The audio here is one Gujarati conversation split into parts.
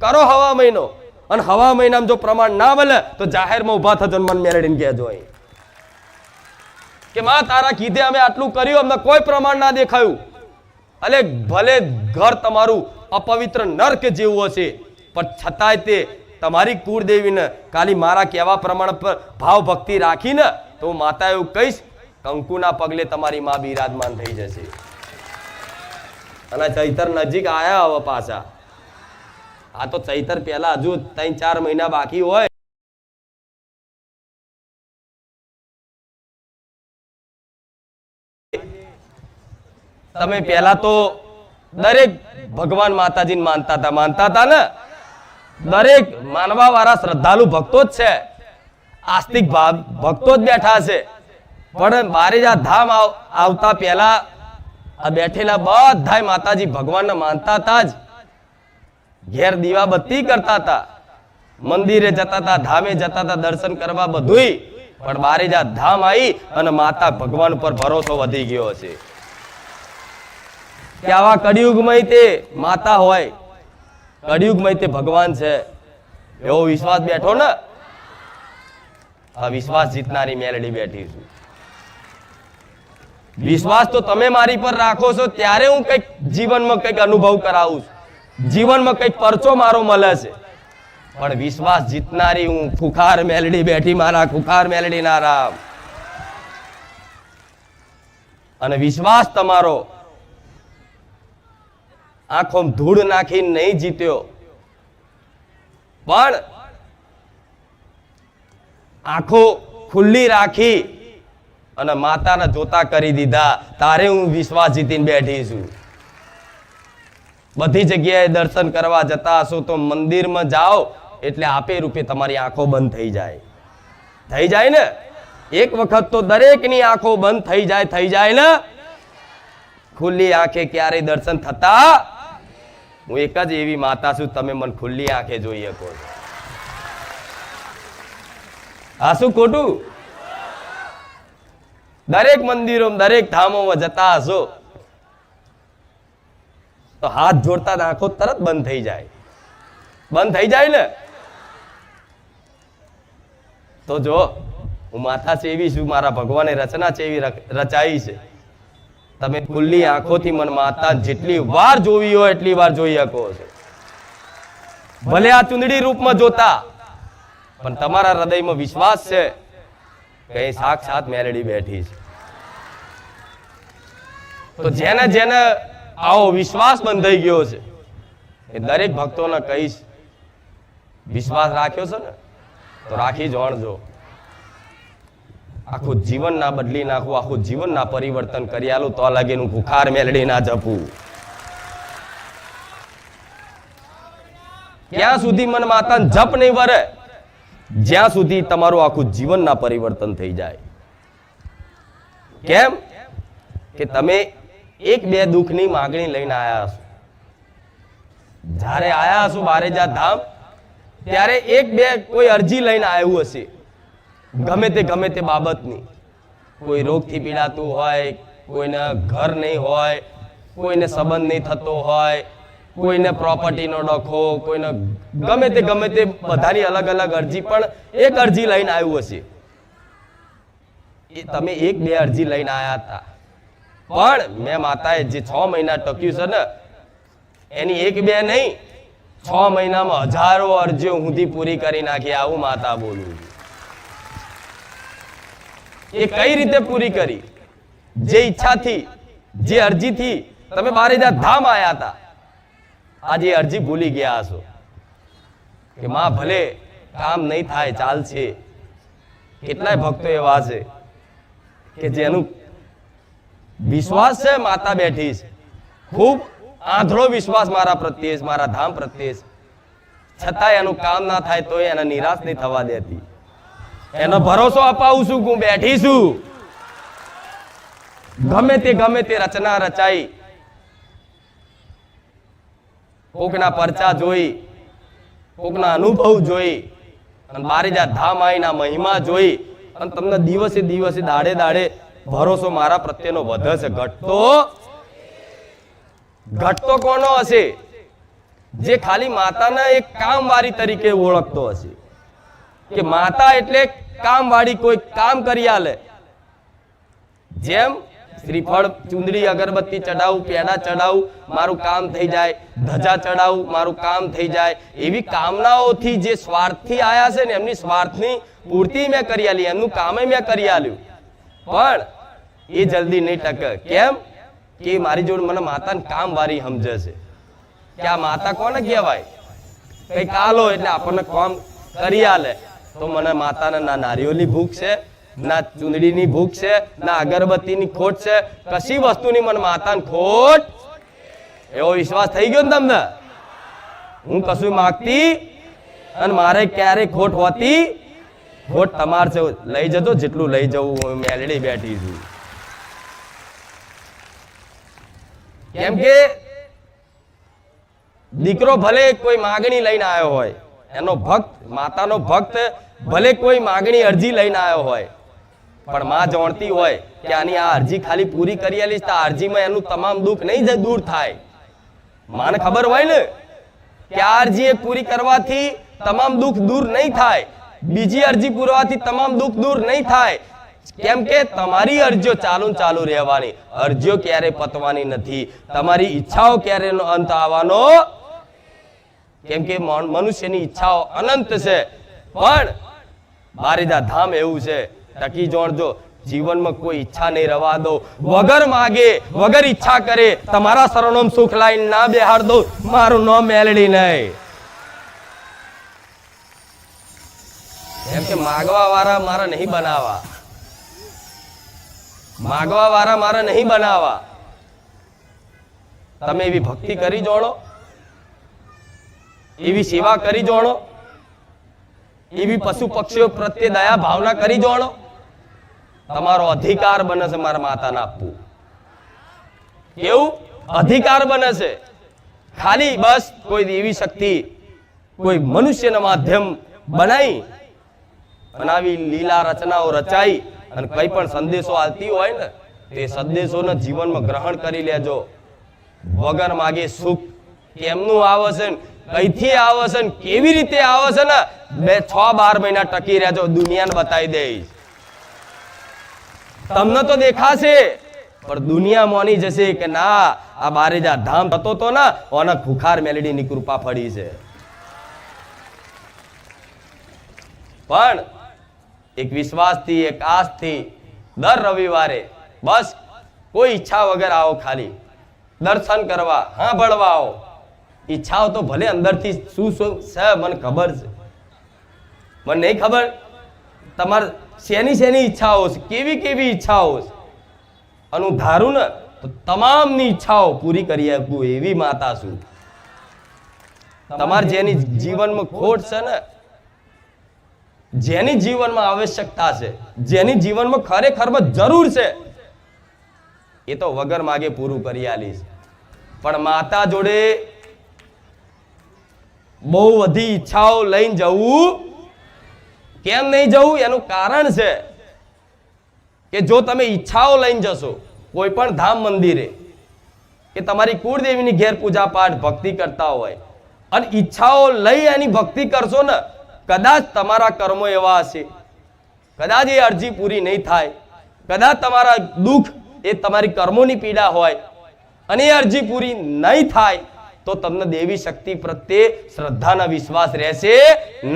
કરો હવા મહિનો, અને હવા મહિનામાં જો પ્રમાણ ના મળે તો જાહેરમાં ઉભા થજો મન મેળવીને કહેજો અહીં કે માં તારા કીધે અમે આટલું કર્યું, અમને કોઈ પ્રમાણ ના દેખાયું. અલે ભલે ઘર તમારું અપવિત્ર નર્ક જેવું હશે, પણ છતાંય તે તમારી કુળદેવીને ખાલી મારા કહેવા પ્રમાણે પર ભાવ ભક્તિ રાખીને તો માતા એવું કહીશ, કંકુના પગલે તમારી માં બિરાજમાન થઈ જશે. અને ચૈતર નજીક આયા હવે પાછા. આ તો ચૈતર પહેલા હજુ 3-4 મહિના બાકી હોય. તમે પહેલા તો દરેક ભગવાન માતાજીને માનતા હતા ને, દરેક માનવા વાળા શ્રદ્ધાળુ ભક્તો જ છે, આસ્તિક ભક્તો જ બેઠા છે. પણ બારેજા ધામ આવતા પહેલા આ બેઠેલા બધા માતાજી ભગવાનને માનતા હતા જ, ઘેર દીવા બત્તી કરતા હતા, મંદિરે જતા હતા, ધામે જતા હતા દર્શન કરવા બધુંય. પણ બારેજા ધામ આવી અને માતા ભગવાન પર ભરોસો વધી ગયો છે કે આવા કળિયુગમાં તે માતા હોય, કળિયુગમાં તે ભગવાન છે, એવો વિશ્વાસ બેઠો ને. આ વિશ્વાસ જીતનારી મેલડી બેઠી છું. વિશ્વાસ તો તમે મારી પર રાખો છો ત્યારે હું કઈક જીવનમાં કઈક અનુભવ કરાવું છું, જીવનમાં કઈક પરચો મારો મળે છે. પણ વિશ્વાસ જીતનારી હું ખુખાર મેલડી બેઠી, મારા ખુખાર મેલડી ના રામ. અને વિશ્વાસ તમારો આંખો ધૂળ નાખી નહીં જીત્યો, પણ આંખો ખુલ્લી રાખી અને માતાને જોતા કરી દીધા, તારે હું વિશ્વાસ જીતીને બેઠી છું. બધી જગ્યાએ દર્શન કરવા જતા હશો તો મંદિરમાં જાઓ એટલે આપે રૂપે તમારી આંખો બંધ થઈ જાય ને. એક વખત તો દરેકની આંખો બંધ થઈ જાય ને. ખુલ્લી આંખે ક્યારેય દર્શન થતા. હું એક જ એવી માતા છું, તમે મને ખુલ્લી આંખે જોઈ શકો છો. આ શું ખોટું? દરેક મંદિરો દરેક ધામોમાં જતા હશો તો હાથ જોડતા આંખો તરત બંધ થઈ જાય ને. તો જો હું માતા છે એવી છું, મારા ભગવાને રચના છે એવી રચાઈ છે. તમે ખુલ્લી આંખોથી મને માતા જેટલી વાર જોવી હોય એટલી વાર જોઈ શકો છો. ભલે આ ચુંદડી રૂપમાં જોતા, પણ તમારા હૃદયમાં વિશ્વાસ છે કે સાક્ષાત મેલડી બેઠી છે. તો જેને આવો વિશ્વાસ બંધાઈ ગયો છે એ દરેક ભક્તોને કહીશ, વિશ્વાસ રાખ્યો છે ને તો રાખી જોણજો. આખું જીવન ના બદલી નાખવું, આખું જીવન ના પરિવર્તન કરી આલું તો લાગે હું ખુખાર મેલડી ના જપું. ક્યાં સુધી મન માતા જપ નહીં વરે, જ્યાં સુધી તમારું આખું જીવન ના પરિવર્તન થઈ જાય. કેમ કે તમે 1-2 દુઃખની માંગણી લઈને આયા હશો. જ્યારે આયા હશો બારેજા ધામ ત્યારે 1-2 કોઈ અરજી લઈને આવ્યું હશે, ગમે તે બાબતની. કોઈ રોગથી પીડાતું હોય, કોઈને ઘર નહીં હોય, કોઈને સંબંધ નહીં થતો હોય, કોઈને પ્રોપર્ટીનો ડખો, કોઈને ગમે તે બધાની અલગ અલગ અરજી. પણ એક અરજી લઈને આવ્યું હશે, એ તમે 1-2 અરજી લઈને આવ્યા હતા. પણ મેં માતાએ જે 6 મહિના ટક્યું છે ને એની 1-2 નહીં, 6 મહિનામાં હજારો અરજીઓ સુધી પૂરી કરી નાખી. આવું માતા બોલું. એ કઈ રીતે પૂરી કરી? જે ઈચ્છાથી, જે અરજીથી તમે બારેજા ધામ આયા હતા, આજે અરજી ભૂલી ગયા હશો કે માં ભલે કામ નહીં થાય ચાલશે. કેટલાય ભક્તો એવા છે કે જેનું વિશ્વાસ છે માતા બેઠી છે, ખૂબ આંધળો વિશ્વાસ મારા પ્રત્યે, મારા ધામ પ્રત્યે, છતાં એનું કામ ના થાય તો એને નિરાશ નહીં થવા દેતી. એનો ભરોસો અપાવું છું, હું બેઠી છું. ગમે તે રચના રચાઈ, કોકના પરચા જોઈ, કોકના અનુભવ જોઈ, અને બારેજા ધામ આઈના મહિમા જોઈ, અને તમને દિવસે દાડે ભરોસો મારા પ્રત્યેનો વધે છે. ઘટતો કોનો હશે? જે ખાલી માતાને એક કામવાળી તરીકે ઓળખતો હશે કે માતા એટલે કામવાળી, કોઈ કામ કરી આલે. જેમ શ્રીફળ, ચુંદડી, અગરબત્તી ચડાવું, પેડા ચડાવું, મારું કામ થઈ જાય, ધજા ચડાવું, મારું કામ થઈ જાય, એવી કામનાઓથી જે સ્વાર્થથી આયા છે ને એમની સ્વાર્થની પૂર્તિ મેં કરી આલી, એમનું કામે મેં કરી આલ્યું. પણ એ જલ્દી નહીં ટકે. કેમ કે મારી જોડે મને માતાને કામવાળી સમજે છે કે આ માતા કોને કહેવાય, કઈ કાલો એટલે આપણને કામ કરી આલે. તો મને માતાને ના નારિયેળની ભૂખ છે, ના ચૂંદડીની ભૂખ છે, ના અગરબત્તીની ખોટ છે, કશી વસ્તુની મને માતાની ખોટ. એવો વિશ્વાસ થઈ ગયો ને તમને? હું કશું માંગતી અને મારે ક્યારે ખોટ હોતી? ખોટ તમાર છે, લઈ જજો જેટલું લઈ જવું. હું મેલડી બેઠી છું. કેમ કે દીકરો ભલે કોઈ માગણી લઈને આવ્યો હોય, એનો ભક્ત, માતાનો ભક્ત ભલે કોઈ માગણી અરજી લઈને આવ્યો હોય, પણ માં જાણતી હોય કે આની આ અરજી ખાલી પૂરી કરી આલીશ તો આ અરજીમાં એનું તમામ દુઃખ નહીં દૂર થાય. માને ખબર હોય ને કે આ અરજી પૂરી કરવાથી તમામ દુઃખ દૂર નહીં થાય, બીજી અરજી પૂરવાથી તમામ દુઃખ દૂર નહીં થાય. કેમ કે તમારી અરજીઓ ચાલુ રહેવાની, અરજીઓ ક્યારે પતવાની નથી, તમારી ઈચ્છાઓ ક્યારે અંત આવવાનો. કેમ કે મનુષ્યની ઈચ્છાઓ અનંત છે, પણ બારેજા ધામ એવું છે, ટકી જોડજો. જીવનમાં કોઈ ઈચ્છા નહીં રવા દો. વગર માગે, વગર ઈચ્છા કરે તમારા શરણોમ સુખ લાઈન ના બેહાડ દો. મારું નામ મેલડી નહીં. એમ કે માગવા વાળા મારા નહીં બનાવા, માગવા વાળા મારા નહીં બનાવા. તમે એવી ભક્તિ કરી જોડો, એવી સેવા કરી જોડો, એવી પશુ પક્ષીઓ પ્રત્યે દયા ભાવના કરી જોડો, તમારો અધિકાર બને છે મારા માતાને આપવું. કેવું અધિકાર બને છે? ખાલી બસ કોઈ દેવી શક્તિ, કોઈ મનુષ્યના માધ્યમ બનાવી લીલા રચનાઓ રચાઈ અને કઈ પણ સંદેશો આવતી હોય ને તે સંદેશોને જીવનમાં ગ્રહણ કરી લેજો. વગર માગે સુખ કેમનું આવે છે, કઈથી આવે છે, કેવી રીતે આવે છે ને 6-12 મહિના ટકી રહેજો, દુનિયાને બતાવી દઈશ. તમને તો દેખાશે પણ દુનિયા માની જશે કે ના આ બારેજા ધામ થતો તો ને ઓને ખુખાર મેલડીની કૃપા ફળી છે. પણ એક વિશ્વાસથી, એક આસથી દર રવિવારે બસ કોઈ ઈચ્છા વગર આવો, ખાલી દર્શન કરવા, સાંભળવા આવો. ઈચ્છાઓ તો ભલે અંદરથી શું છે મને ખબર છે, મને નહીં ખબર તમારે શેની ઈચ્છાઓ છે, કેવી ઈચ્છાઓ છે. અને હું ધારું ને તો તમામની ઈચ્છાઓ પૂરી કરી આપું એવી માતા છું. તમારે જેની જીવનમાં ખોટ છે ને, જેની જીવનમાં આવશ્યકતા છે, જેની જીવનમાં ખરેખરમાં જરૂર છે, એ તો વગર માગે પૂરું કરી આલીશ. પણ માતા જોડે બહુ બધી ઈચ્છાઓ લઈને જવું કેમ નહીં જવું એનું કારણ છે કે જો તમે ઈચ્છાઓ લઈને જશો કોઈ પણ ધામ મંદિરે કે તમારી કુળદેવીની ઘેર પૂજા પાઠ ભક્તિ કરતા હોય અને ઈચ્છાઓ લઈ એની ભક્તિ કરશો ને, કદાચ તમારા કર્મો એવા હશે, કદાચ એ અરજી પૂરી નહીં થાય, કદાચ તમારા દુઃખ એ તમારી કર્મોની પીડા હોય અને એ અરજી પૂરી નહીં થાય તો તમને દેવી શક્તિ પ્રત્યે શ્રદ્ધાના વિશ્વાસ રહેશે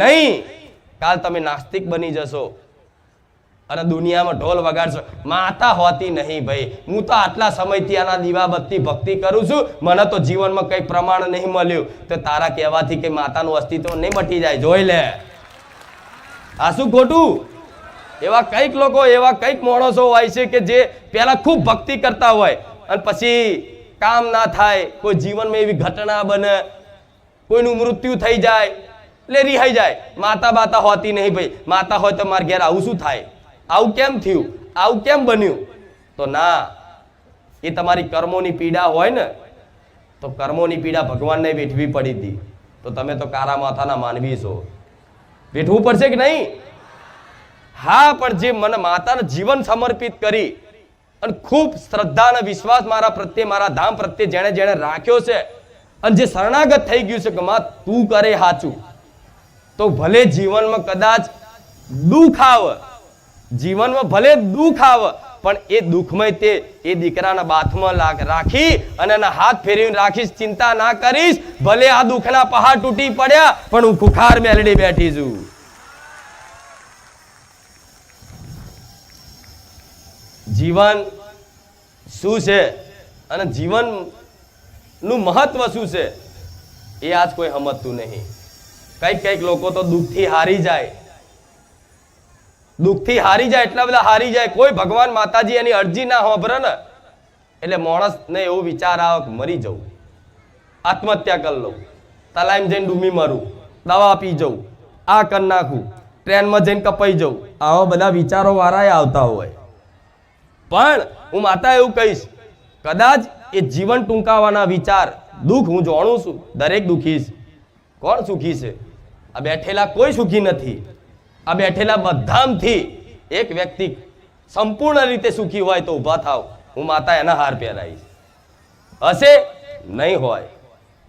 નહીં. કાલ તમે નાસ્તિક બની જશો અને દુનિયામાં ઢોલ વગાડશો. માતા હોતી નહીં ભાઈ, હું તો આટલા સમયથી આના દીવાબત્તી ભક્તિ કરું છું, મને તો જીવનમાં કઈ પ્રમાણ નહીં મળ્યું. તો તારા કહેવાથી કે માતાનું અસ્તિત્વ નહીં મટી જાય, જોઈ લે. આ શું ખોટું? એવા કઈક લોકો, એવા કઈક માણસો હોય છે કે જે પહેલા ખૂબ ભક્તિ કરતા હોય અને પછી કામ ના થાય, કોઈ જીવનમાં એવી ઘટના બને, કોઈનું મૃત્યુ થઈ જાય એટલે રિહાઈ જાય. માતા બાતા હોતી નહીં ભાઈ, માતા હોય તો મારા ઘેર આવું શું થાય, આવું કેમ થયું, આવું કેમ બન્યું? તો ના, એ તમારી કર્મોની પીડા હોય ને તો કર્મોની પીડા ભગવાનને વેઠવી પડી હતી. તો તમે તો કારા માથાના માનવી છો, વેઠવું પડશે કે નહીં? હા, પણ જે મને માતાને જીવન સમર્પિત કરી અને ખૂબ શ્રદ્ધા અને વિશ્વાસ મારા પ્રત્યે, મારા ધામ પ્રત્યે જેણે જેણે રાખ્યો છે અને જે શરણાગત થઈ ગયું છે કે માં તું કરે સાચું, તો ભલે જીવનમાં કદાચ દુઃખ આવે, જીવનમાં ભલે દુઃખ આવે, પણ એ દુઃખમય તે એ દીકરાના બાથમાં રાખી અને એના હાથ ફેરવીને રાખીશ, ચિંતા ના કરીશ, ભલે આ દુઃખના પહાડ તૂટી પડ્યા પણ હું ખુખાર મેલડી બેઠી છું. જીવન શું છે અને જીવનનું મહત્વ શું છે એ આજ કોઈ સમજતું નહીં. કઈક લોકો તો દુઃખથી હારી જાય, દુઃખથી હારી જાય, એટલા બધા હારી જાય, કોઈ ભગવાન માતાજી એની અરજી ના સાંભળે ને એટલે માણસને એવો વિચાર આવે કે મરી જવું, આત્મહત્યા કરી લઉં, તલાઈમાં જઈને ડૂમી મરું, દવા પી જવું, આ કરી નાખું, ટ્રેનમાં જઈને કપાઈ જવું, આવા બધા વિચારો વાળાએ આવતા હોય. પણ હું માતા એવું કહીશ, કદાચ એ જીવન ટૂંકાવાના વિચાર, દુઃખ હું જાણું છું, દરેક દુઃખી છે. કોણ સુખી છે? આ બેઠેલા કોઈ સુખી નથી. આ બેઠેલા બધામાંથી એક વ્યક્તિ સંપૂર્ણ રીતે સુખી હોય તો ઊભા થાવ, હું માતા એના હાર પહેરાઈશ. હશે? નહીં હોય.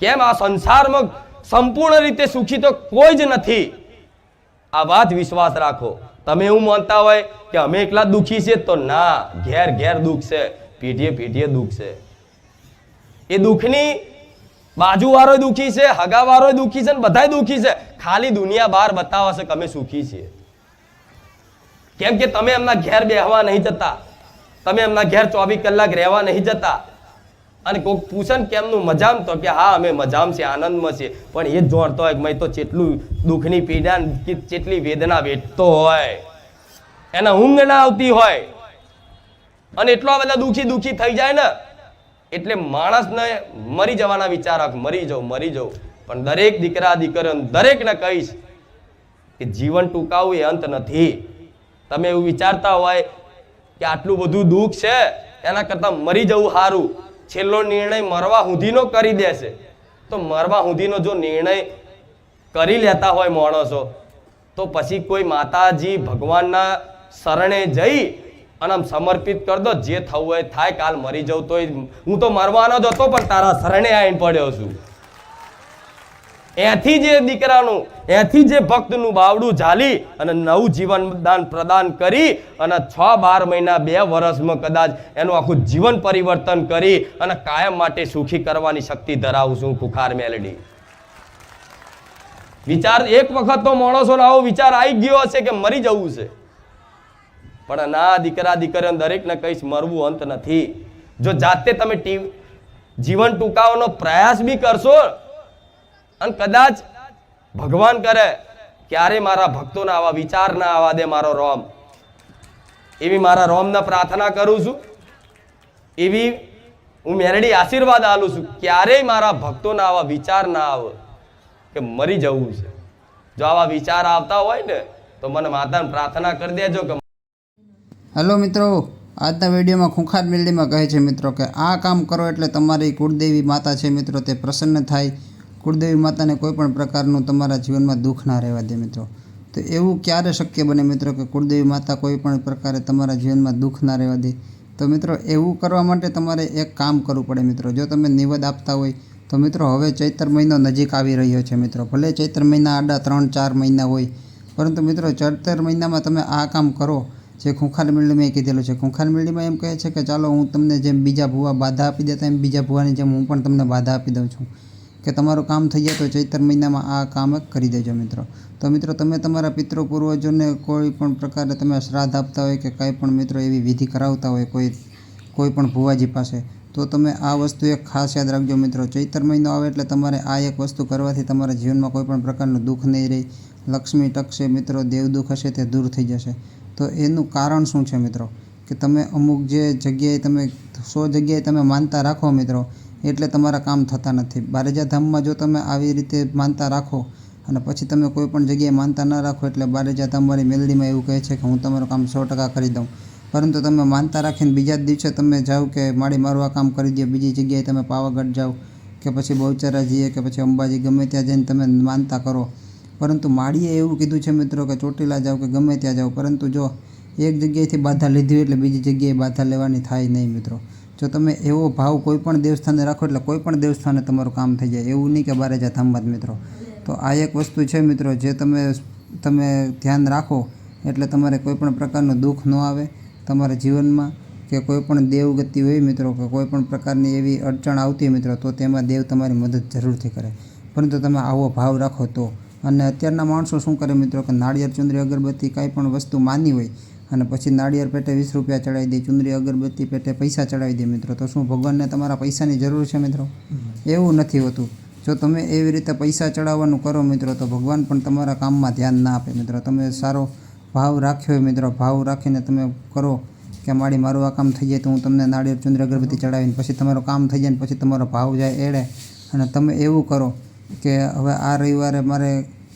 કેમ? આ સંસારમાં સંપૂર્ણ રીતે સુખી તો કોઈ જ નથી. આ વાત વિશ્વાસ રાખો. તમે એવું માનતા હોય કે અમે એકલા દુઃખી છીએ, તો ના, ઘેર ઘેર દુઃખ છે, પીઢીએ પીઢીએ દુઃખ છે. એ દુઃખની બાજુવાળો દુઃખી છે, હગાવાળો દુઃખી છે, બધાય દુઃખી છે. ખાલી દુનિયા બહાર બતાવશે કે અમે સુખી છીએ. કેમ કે તમે એમના ઘેર બેહવા નહીં જતા, તમે એમના ઘેર 24 કલાક રહેવા નહીં જતા. અને કોઈક પૂછે ને કેમનું મજામ, તો કે હા અમે મજામ છે, આનંદમાં છે. પણ એ જ જોડતો હોય કે મેં તો કેટલું દુઃખની પીડા, કેટલી વેદના વેઠતો હોય, એને ઊંઘ ના આવતી હોય, અને એટલા બધા દુઃખી થઈ જાય ને એટલે માણસને મરી જવાના વિચાર આવે, મરી જાઉં. પણ દરેક દીકરા દીકરીઓ દરેકને કહીશ કે જીવન ટૂંકાવું એ અંત નથી. તમે એવું વિચારતા હોય કે આટલું બધું દુઃખ છે, એના કરતા મરી જવું સારું, છેલ્લો નિર્ણય મરવા સુધીનો કરી દેશે, તો મરવા સુધીનો જો નિર્ણય કરી લેતા હોય માણસો, તો પછી કોઈ માતાજી ભગવાનના શરણે જઈ અને આમ સમર્પિત કરી દો, જે થવું હોય થાય, કાલ મરી જવું તો હું તો મરવાનો જ હતો પણ તારા શરણે આવીને પડ્યો છું. એથી જે દીકરાનું, એથી જે ભક્તનું બાવડું ઝાલી અને નવું જીવન દાન પ્રદાન કરી અને 6-12 મહિના 2 વર્ષમાં કદાચ એનું આખું જીવન પરિવર્તન કરી અને કાયમ માટે સુખી કરવાની શક્તિ ધરાવું છું ખુખાર મેલડી. વિચાર એક વખત તો માણસોનો આવો વિચાર આવી ગયો હશે કે મરી જવું છે, પણ ના, દીકરા દીકરીઓ દરેકને કહીશ મરવું અંત નથી. જો જાતે તમે જીવન ટૂંકાવવાનો પ્રયાસ બી કરશો અને કદાચ ભગવાન કરે ક્યારે મારા ભક્તોને આવા વિચાર ના આવવા દે મારો રોમ, એવી મારા રોમને પ્રાર્થના કરું છું, એવી હું મેરડી આશીર્વાદ આલું છું. ક્યારેય મારા ભક્તોને આવા વિચાર ના આવે કે મરી જવું છે. જો આવા વિચાર આવતા હોય ને તો મને માતાને પ્રાર્થના કરી દેજો કે. હેલો મિત્રો, આજના વિડીયોમાં ખુખાર મેલડીમાં કહે છે મિત્રો કે આ કામ કરો એટલે તમારી કુળદેવી માતા છે મિત્રો તે પ્રસન્ન થાય. કુળદેવી માતાને કોઈ પણ પ્રકારનું તમારા જીવનમાં દુઃખ ના રહેવા દે મિત્રો. તો એવું ક્યારે શક્ય બને મિત્રો કે કુળદેવી માતા કોઈ પણ પ્રકારે તમારા જીવનમાં દુઃખ ના રહેવા દે? તો મિત્રો એવું કરવા માટે તમારે એક કામ કરવું પડે મિત્રો. જો તમે નિવેદ આપતા હોય તો મિત્રો હવે ચૈત્ર મહિનો નજીક આવી રહ્યો છે મિત્રો. ભલે ચૈત્ર મહિના આડા 3-4 મહિના હોય, પરંતુ મિત્રો ચૈત્ર મહિનામાં તમે આ કામ કરો જે ખુખાર મેલડીમાં કીધેલું છે. ખુખાર મેલડીમાં એમ કહે છે કે ચાલો હું તમને જેમ બીજા ભુવા બાધા આપી દેતા એમ બીજા ભુવાની જેમ હું પણ તમને બાધા આપી દઉં છું કે તમારું કામ થઈ જાય તો ચૈત્ર મહિનામાં આ કામ કરી દેજો મિત્રો. તો મિત્રો તમે તમારા પિતૃ પૂર્વજોને કોઈ પણ પ્રકારે તમે શ્રાદ્ધ આપતા હોય કે કાંઈ પણ મિત્રો એવી વિધિ કરાવતા હોય કોઈ પણ ભુવાજી પાસે, તો તમે આ વસ્તુ એક ખાસ યાદ રાખજો મિત્રો. ચૈત્ર મહિનો આવે એટલે તમારે આ એક વસ્તુ કરવાથી તમારા જીવનમાં કોઈ પણ પ્રકારનું દુઃખ નહીં રહે, લક્ષ્મી ટકશે મિત્રો, દેવ દુઃખ હશે તે દૂર થઈ જશે. તો એનું કારણ શું છે મિત્રો કે તમે અમુક જે જગ્યાએ તમે 100 જગ્યાએ તમે માનતા રાખો મિત્રો એટલે તમારા કામ થતા નથી. બારેજા ધામમાં જો તમે આવી રીતે માનતા રાખો અને પછી તમે કોઈ પણ જગ્યાએ માનતા ન રાખો એટલે બારેજા ધામવાળી મેલડીમાં એવું કહે છે કે હું તમારું કામ 100% કરી દઉં, પરંતુ તમે માનતા રાખીને બીજા જ દિવસે તમે જાઓ કે મારું આ કામ કરી દો, બીજી જગ્યાએ તમે પાવાગઢ જાઓ કે પછી બહુચરા જઈએ કે પછી અંબાજી ગમે ત્યાં જઈને તમે માનતા કરો, પરંતુ માળીએ એવું કીધું છે મિત્રો કે ચોટીલા જાઓ કે ગમે ત્યાં જાઓ, પરંતુ જો એક જગ્યાએથી બાધા લીધી એટલે બીજી જગ્યાએ બાધા લેવાની થાય નહીં મિત્રો. જો તમે એવો ભાવ કોઈ પણ દેવસ્થાને રાખો એટલે કોઈ પણ દેવસ્થાને તમારું કામ થઈ જાય, એવું નહીં કે બારેજા ધામમાં જ મિત્રો. તો આ એક વસ્તુ છે મિત્રો, જે તમે ધ્યાન રાખો એટલે તમારે કોઈ પણ પ્રકારનું દુઃખ ન આવે તમારા જીવનમાં, કે કોઈ પણ દેવગતિ હોય મિત્રો, કે કોઈ પણ પ્રકારની એવી અડચણ આવતી હોય મિત્રો, તો તેમાં દેવ તમારી મદદ જરૂરથી કરે. પરંતુ તમે આવો ભાવ રાખો તો. અને અત્યારના માણસો શું કરે મિત્રો, કે નાળિયેર, ચુંદડી, અગરબત્તી કાંઈ પણ વસ્તુ માની હોય અને પછી નાળિયેર પેટે 20 રૂપિયા ચડાવી દે, ચુંદડી અગરબત્તી પેટે પૈસા ચડાવી દે મિત્રો. તો શું ભગવાનને તમારા પૈસાની જરૂર છે મિત્રો? એવું નથી હોતું. જો તમે એવી રીતે પૈસા ચડાવવાનું કરો મિત્રો, તો ભગવાન પણ તમારા કામમાં ધ્યાન ના આપે મિત્રો. તમે સારો ભાવ રાખ્યો હોય મિત્રો, ભાવ રાખીને તમે કરો કે મારું આ કામ થઈ જાય તો હું તમને નાળિયેર, ચુંદડી, અગરબત્તી ચડાવીને પછી તમારું કામ થઈ જાય ને પછી તમારો ભાવ જાય એડે, અને તમે એવું કરો કે હવે આ રવિવારે મારે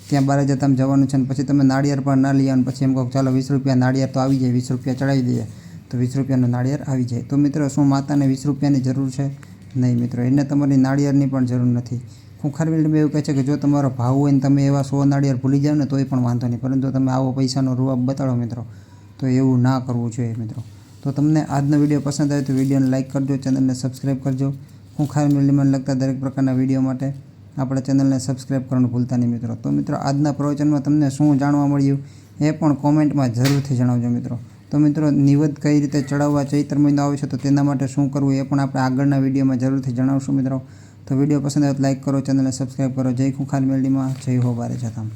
ત્યાં બારેજા ધામ જવાનું છે, ને પછી તમે નાળિયેર પણ ના લઈ આવો, પછી એમ કહો ચાલો 20 રૂપિયા નાળિયેર તો આવી જાય, 20 રૂપિયા ચડાવી દઈએ તો 20 રૂપિયાનું નાળિયેર આવી જાય. તો મિત્રો શું માતાને 20 રૂપિયાની જરૂર છે? નહીં મિત્રો, એને તમારી નાળિયેરની પણ જરૂર નથી. ખૂંખાર મેલડીમાં એવું કહે છે કે જો તમારો ભાવ હોય ને તમે એવા 100 નાળિયેર ભૂલી જાઓ ને તોય પણ વાંધો નહીં, પરંતુ તમે આવો પૈસાનો રૂઆબ બતાડો મિત્રો, તો એવું ના કરવું જોઈએ મિત્રો. તો તમને આજનો વિડીયો પસંદ આવે તો વિડીયોને લાઇક કરજો, ચેનલને સબસ્ક્રાઈબ કરજો. ખૂંખાર મેલડીમાં લગતા દરેક પ્રકારના વિડીયો માટે આપણા ચેનલને સબસ્ક્રાઈબ કરવાનું ભૂલતા નહીં મિત્રો. તો મિત્રો આજના પ્રવચનમાં તમને શું જાણવા મળ્યું એ પણ કોમેન્ટમાં જરૂરથી જણાવજો મિત્રો. તો મિત્રો નિવેદ કઈ રીતે ચડાવવા, ચૈત્ર મહિનો આવે છે તો તેના માટે શું કરવું એ પણ આપણે આગળના વિડીયોમાં જરૂરથી જણાવશું મિત્રો. તો વિડીયો પસંદ આવે તો લાઇક કરો, ચેનલને સબસ્ક્રાઈબ કરો. જય ખૂંખાર મેલડીમાં, જય હો બારેજા ધામ.